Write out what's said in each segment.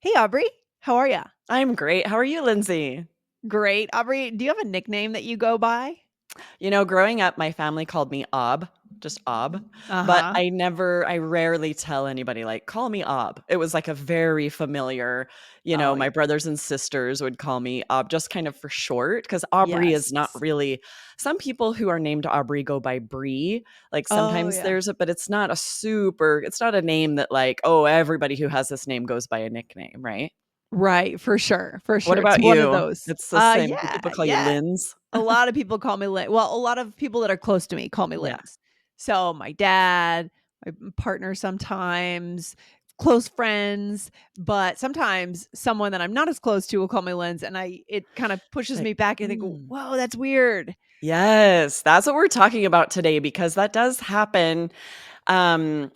Hey, Aubrey. How are ya? I'm great. How are you, Lindsay? Great. Aubrey, do you have a nickname that you go by? Growing up, my family called me Ob, just Ob, but Uh-huh. I rarely tell anybody, like, call me Ob. It was like a very familiar, Oh, my brothers and sisters would call me Ob just kind of for short because Aubrey is yes. not really, some people who are named Aubrey go by Bree. Like Oh, sometimes yeah. there's a, but it's not a name that like, oh, everybody who has this name goes by a nickname, right? Right. For sure. For What sure. It's about one of you? those. It's the same. Do Yeah. people call you Yeah. Linz? A lot of people call me Lynn. Well, a lot of people that are close to me call me Yeah. Linz. So my dad, my partner sometimes, close friends, but sometimes someone that I'm not as close to will call me Linz, and it kind of pushes Like, me back and think, mm. whoa, that's weird. Yes, that's what we're talking about today because that does happen,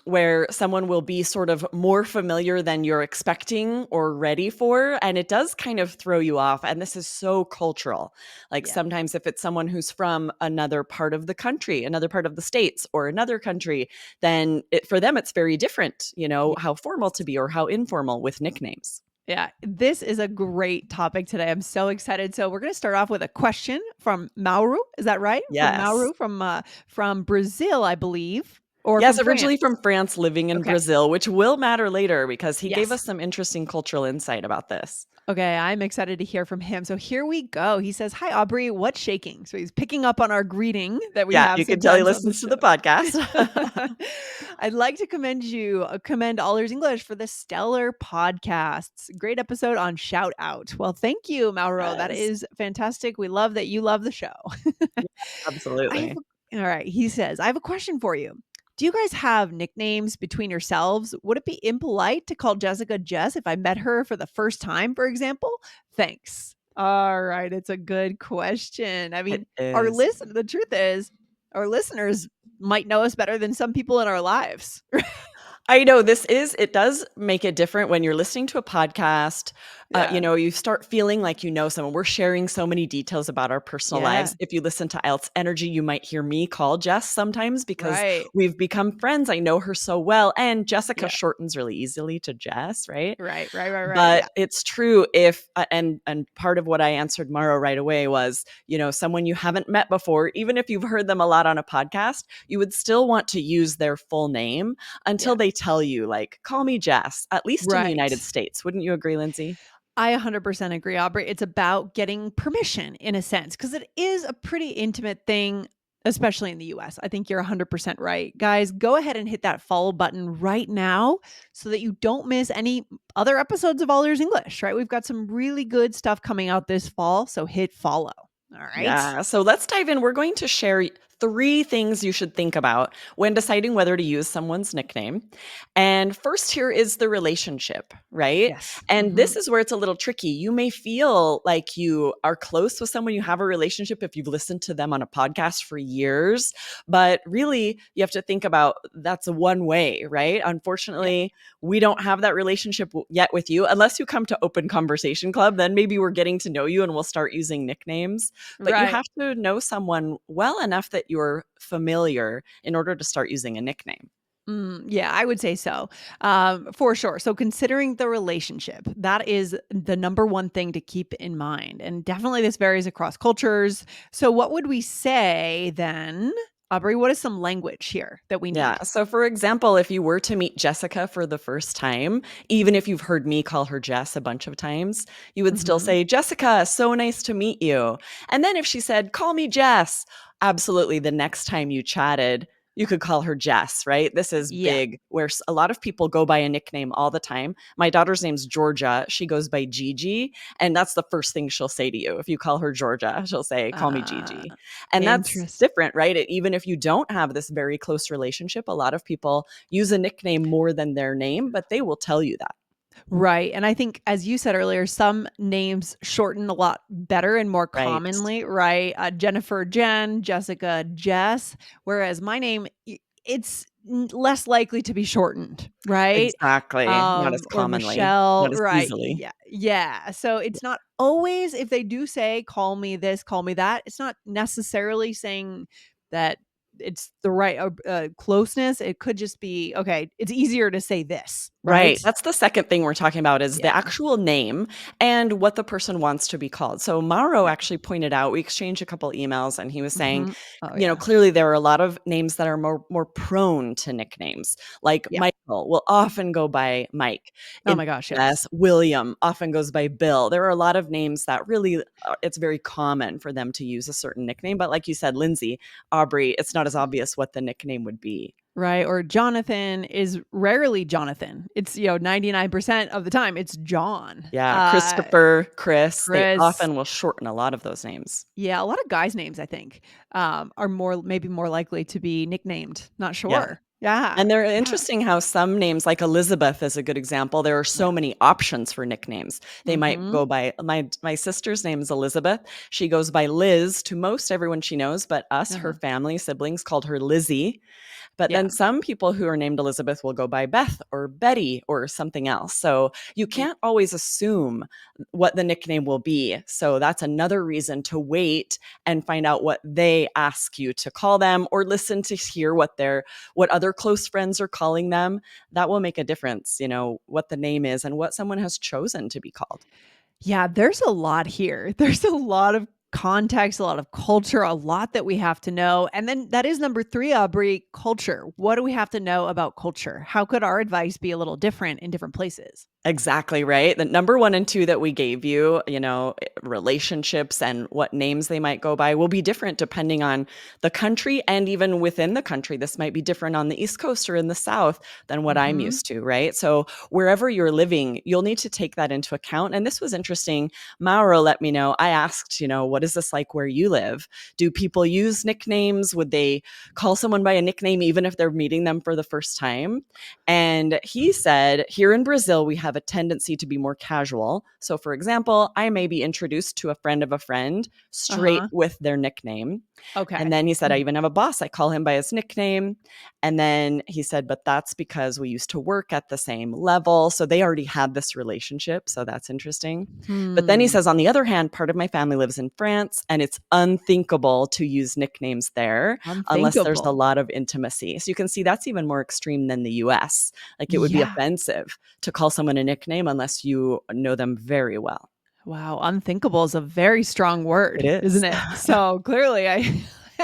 where someone will be sort of more familiar than you're expecting or ready for, and it does kind of throw you off. And this is so cultural. Like Yeah. sometimes, if it's someone who's from another part of the country, another part of the states, or another country, then for them it's very different. How formal to be or how informal with nicknames. Yeah, this is a great topic today. I'm so excited. So we're going to start off with a question from Mauro. Is that right? From Yes. Mauro from Brazil, I believe, or Yes, from originally France. from France, living in Okay. Brazil, which will matter later because he gave Yes. us some interesting cultural insight about this. Okay, I'm excited to hear from him. So here we go. He says, "Hi Aubrey, what's shaking?" So he's picking up on our greeting that we Yeah, have you can tell he sometimes on the listens to show. the podcast. I'd like to commend All Ears English for the stellar podcasts. Great episode on shout out. Well, thank you, Mauro. That Yes. is fantastic. We love that you love the show. Yeah, I have absolutely. All right. He says, I have a question for you. Do you guys have nicknames between yourselves? Would it be impolite to call Jessica Jess if I met her for the first time, for example? Thanks. All right. It's a good question. I It mean, is. the truth is, our listeners might know us better than some people in our lives. I know it does make it different when you're listening to a podcast. Yeah. You start feeling like you know someone. We're sharing so many details about our personal Yeah. lives. If you listen to IELTS Energy, you might hear me call Jess sometimes because Right. we've become friends. I know her so well. And Jessica Yeah. shortens really easily to Jess, right? Right. Right. Right. Right. But Yeah. it's true if and part of what I answered Mara right away was, someone you haven't met before, even if you've heard them a lot on a podcast, you would still want to use their full name until Yeah. they tell you, like, call me Jess, at least in the United Right. States. Wouldn't you agree, Lindsay? I 100% agree, Aubrey. It's about getting permission in a sense because it is a pretty intimate thing, especially in the US. I think you're 100% right. Guys, go ahead and hit that follow button right now so that you don't miss any other episodes of All Ears English, right? We've got some really good stuff coming out this fall, so hit follow. All right. Yeah. So let's dive in. We're going to share three things you should think about when deciding whether to use someone's nickname. And first, here is the relationship, right? Yes. And Hmm. this is where it's a little tricky. You may feel like you are close with someone, you have a relationship if you've listened to them on a podcast for years. But really, you have to think about that's one way, right? Yeah. Unfortunately, we don't have that relationship yet with you. Unless you come to Open Conversation Club, then maybe we're getting to know you and we'll start using nicknames. But you Right. have to know someone well enough that you're familiar in order to start using a nickname. Yeah, I would say so, for sure. So, considering the relationship, that is the number one thing to keep in mind. And definitely this varies across cultures. So, what would we say then? Aubrey, what is some language here that we Yeah. need? So, for example, if you were to meet Jessica for the first time, even if you've heard me call her Jess a bunch of times, you would still Hmm. say, Jessica, so nice to meet you. And then if she said, call me Jess, absolutely. The next time you chatted, you could call her Jess, right? This is Yeah. big, where a lot of people go by a nickname all the time. My daughter's name's Georgia. She goes by Gigi. And that's the first thing she'll say to you. If you call her Georgia, she'll say, call me Uh, Gigi. And that's Interest. different, right? Even if you don't have this very close relationship, a lot of people use a nickname more than their name, but they will tell you that. Right. And I think, as you said earlier, some names shorten a lot better and more Right. commonly, right? Jennifer, Jen, Jessica, Jess. Whereas my name, it's less likely to be shortened, right? Exactly. Not as Or commonly, Michelle, not as right? easily. Yeah. Yeah. So it's not always, if they do say, call me this, call me that, it's not necessarily saying that it's the right closeness. It could just be, okay, it's easier to say this. Right. right? That's the second thing we're talking about is the Yeah. actual name and what the person wants to be called. So Mauro Yeah. actually pointed out, we exchanged a couple emails and he was saying, Mhm. Oh, yeah. clearly there are a lot of names that are more prone to nicknames. Like Yeah. Michael will often go by Mike. Oh In my gosh, the US, yes. William often goes by Bill. There are a lot of names that really it's very common for them to use a certain nickname, but like you said, Lindsay, Aubrey, it's not as obvious what the nickname would be. Right, or Jonathan is rarely Jonathan. It's, 99% of the time, it's John. Yeah, Christopher, Chris, they Chris. often will shorten a lot of those names. Yeah, a lot of guys' names, I think, are maybe more likely to be nicknamed. Not Yeah, sure. Yeah, and they're yeah, interesting how some names, like Elizabeth is a good example, there are yeah. so many options for nicknames. They might Mhm. go by my sister's name is Elizabeth. She goes by Liz to most everyone she knows, but us, her Uh-huh. family, siblings called her Lizzie. But Yeah. then some people who are named Elizabeth will go by Beth or Betty or something else. So you Yeah. can't always assume what the nickname will be. So that's another reason to wait and find out what they ask you to call them or listen to hear what other close friends are calling them. That will make a difference, what the name is and what someone has chosen to be called. Yeah, there's a lot here. There's a lot of context, a lot of culture, a lot that we have to know. And then that is number 3, Aubrey, culture. What do we have to know about culture? How could our advice be a little different in different places? Exactly right. The number 1 and 2 that we gave you, relationships and what names they might go by will be different depending on the country and even within the country. This might be different on the East Coast or in the South than what I'm Mhm. used to, right? So wherever you're living, you'll need to take that into account. And this was interesting. Mauro let me know. I asked, what is this like where you live? Do people use nicknames? Would they call someone by a nickname even if they're meeting them for the first time? And he said, here in Brazil, we have a tendency to be more casual. So, for example, I may be introduced to a friend straight Uh-huh. with their nickname. And Okay. then he said, I Mhm. even have a boss. I call him by his nickname. And then he said, but that's because we used to work at the same level. So they already had this relationship. So that's interesting. But then he Hmm. says, on the other hand, part of my family lives in France and it's unthinkable to use nicknames there unless there's a Unthinkable. lot of intimacy. So you can see that's even more extreme than the US. Like it would be Yeah. offensive to call someone a nickname unless you know them very well. Wow, unthinkable is a very strong It word, isn't is. it? So clearly, I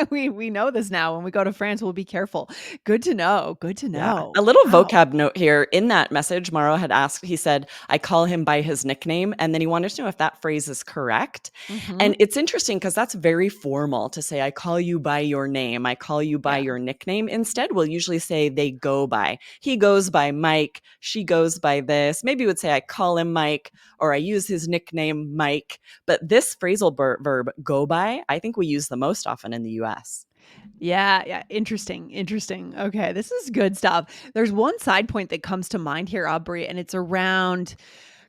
we know this now. When we go to France, we'll be careful. Good to know. Good to Yeah. know. A little Wow. vocab note here. In that message, Maro had asked, he said, I call him by his nickname. And then he wanted to know if that phrase is correct. Mhm. And it's interesting because that's very formal to say, I call you by your name. I call you by Yeah. your nickname. Instead, we'll usually say they go by. He goes by Mike. She goes by this. Maybe we would say, I call him Mike or I use his nickname Mike. But this phrasal verb, go by, I think we use the most often in the US. Yeah, yeah. Interesting. Interesting. Okay, this is good stuff. There's one side point that comes to mind here, Aubrey, and it's around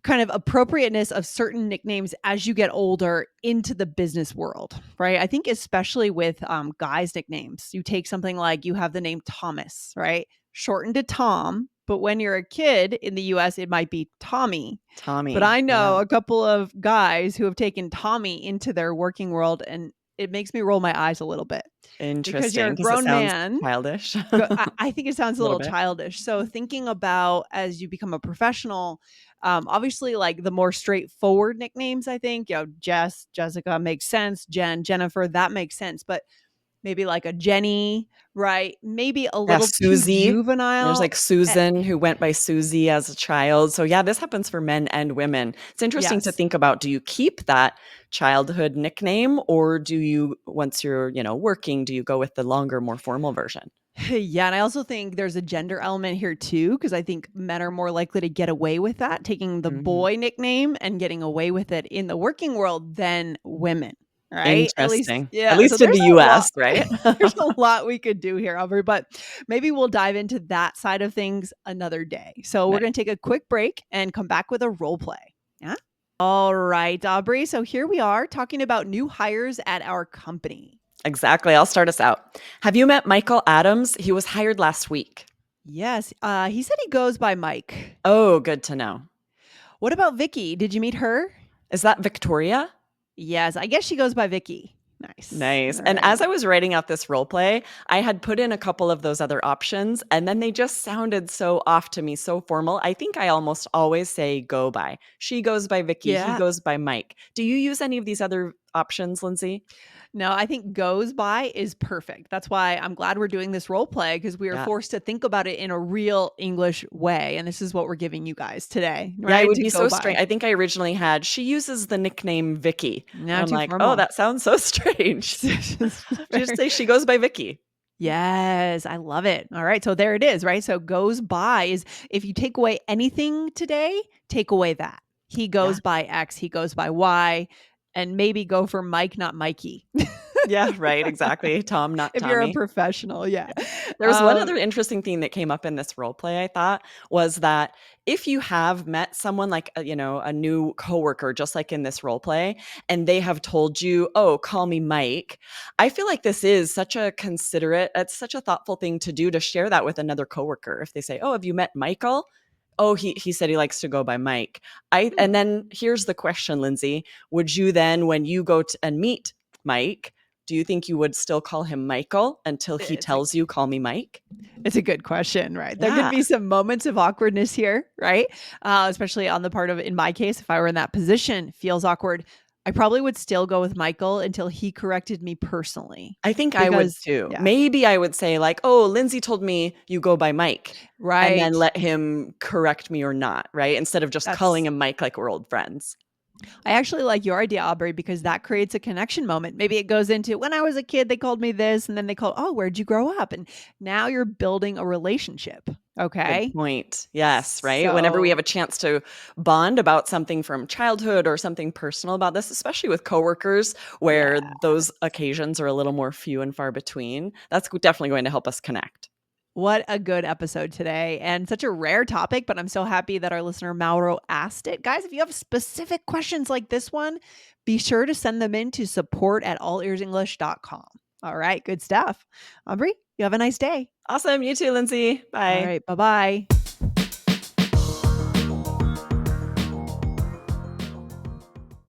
kind of appropriateness of certain nicknames as you get older into the business world, right? I think especially with guys' nicknames, you take something like you have the name Thomas, right? Shortened to Tom, but when you're a kid in the US, it might be Tommy. But Tommy. I Yeah. know a couple of guys who have taken Tommy into their working world, and it makes me roll my eyes a little bit because you're a Interesting, because it grown sounds man. childish. I think it sounds a A little little bit. childish. So thinking about as you become a professional, obviously, like the more straightforward nicknames, I think, Jess, Jessica makes sense. Jen, Jennifer, that makes sense. But maybe like a Jenny, right? Maybe a Yeah, little too Susie. There's, juvenile. like, Eh, Susan who went by Susie as a child. So, yeah, this happens for men and women. It's interesting to yes. think about, do you keep that childhood nickname or do you once you're, working, do you go with the longer, more formal version? Yeah, and I also think there's a gender element here too, because I think men are more likely to get away with that, taking the Mhm. boy nickname and getting away with it in the working world than women, right? At least, Interesting. At yeah. So least in there's the a lot. US, right? There's a lot we could do here, Aubrey, but maybe we'll dive into that side of things another day. So we're Nice. going to take a quick break and come back with a role play. Yeah. All right, Aubrey. So here we are talking about new hires at our company. Exactly, I'll start us out. Have you met Michael Adams? He was hired last week. Yes. He said he goes by Mike. Oh, good to know. What about Vicky? Did you meet her? Is that Victoria? Yes, I guess she goes by Vicky. Nice. Nice. All And right. as I was writing out this role play, I had put in a couple of those other options, and then they just sounded so off to me, so formal. I think I almost always say go by. She goes by Vicky, he Yeah. goes by Mike. Do you use any of these other options, Lindsay? No, I think goes by is perfect. That's why I'm glad we're doing this role play because we are Yeah. forced to think about it in a real English way. And this is what we're giving you guys today, Yeah, it right? would To be go so by. strange. I think I originally had she uses the nickname Vicky. And Not I'm too like, "Oh, formal. that sounds so strange." Just Just very say she goes by Vicky. Yes, I love it. All right, so there it is, right? So goes by is if you take away anything today, take away that. He Yeah. goes by X, he goes by Y, and maybe go for Mike, not Mikey. Yeah, right, exactly. Tom, not If you're a Tommy. professional, yeah. There was one Um, other interesting thing that came up in this role play, I thought, was that if you have met someone like, a new coworker, just like in this role play, and they have told you, "Oh, call me Mike," I feel like this is such a considerate, it's such a thoughtful thing to do to share that with another coworker. If they say, "Oh, have you met Michael?" "Oh, he said he likes to go by Mike." And hmm, then here's the question, Lindsay. Would you then, when you go and meet Mike, do you think you would still call him Michael until he it's a tells you, "Call me Mike"? it's a good question, right? There could Yeah, be some moments of awkwardness here, right? Especially on the part of in my case, if I were in that position, feels awkward. I probably would still go with Michael until he corrected me personally I think I would because too. yeah, Maybe I would say like, "Oh, Lindsay told me you go by Mike," and then right. let him correct me or not, right? Instead of just calling That's him Mike like we're old friends. I actually like your idea, Aubrey, because that creates a connection moment. Maybe it goes into when I was a kid, they called me this, and then they called, oh, where'd you grow up? And now you're building a relationship. Good Okay. point. Yes, right? Whenever we have So, a chance to bond about something from childhood or something personal about this, especially with coworkers where those yes. occasions are a little more few and far between, that's definitely going to help us connect. What a good episode today and such a rare topic, but I'm so happy that our listener Mauro asked it. Guys, if you have specific questions like this one, be sure to send them in to support@allearsenglish.com. All right, good stuff. Aubrey, you have a nice day. Awesome. You too, Lindsay. All Bye. right, bye bye.